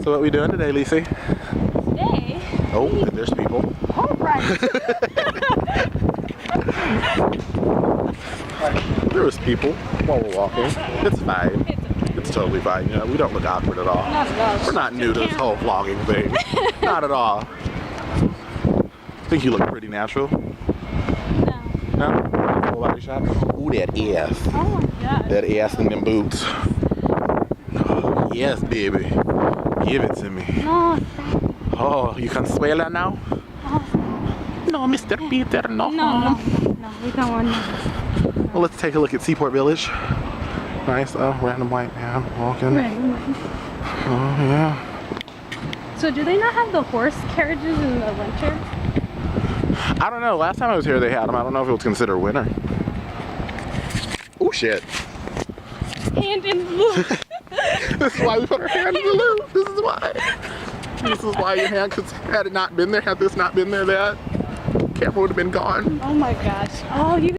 So what we doing today, Lisi? Today? Oh, there's people. All right. There was people while we're walking. It's fine. It's totally fine. You know, we don't look awkward at all. Not at all. We're not new to this whole vlogging thing. Not at all. I think you look pretty natural. No. No? Full body shot? Ooh, that ass. Oh my god. That ass in them boots. Oh, yes, baby. Give it to me. No. Oh, you Consuela now? Oh. No, Mr. Peter, no. No, we don't want to. Well, let's take a look at Seaport Village. Nice, random white man walking. Oh, yeah. So do they not have the horse carriages in the winter? I don't know. Last time I was here, they had them. I don't know if it was considered winter. Oh, shit. Hand in the loop. This is why we put our hand in the loop. This is why. This is why your hand, because had it not been there, had this not been there, that camera would have been gone. Oh my gosh. Oh, you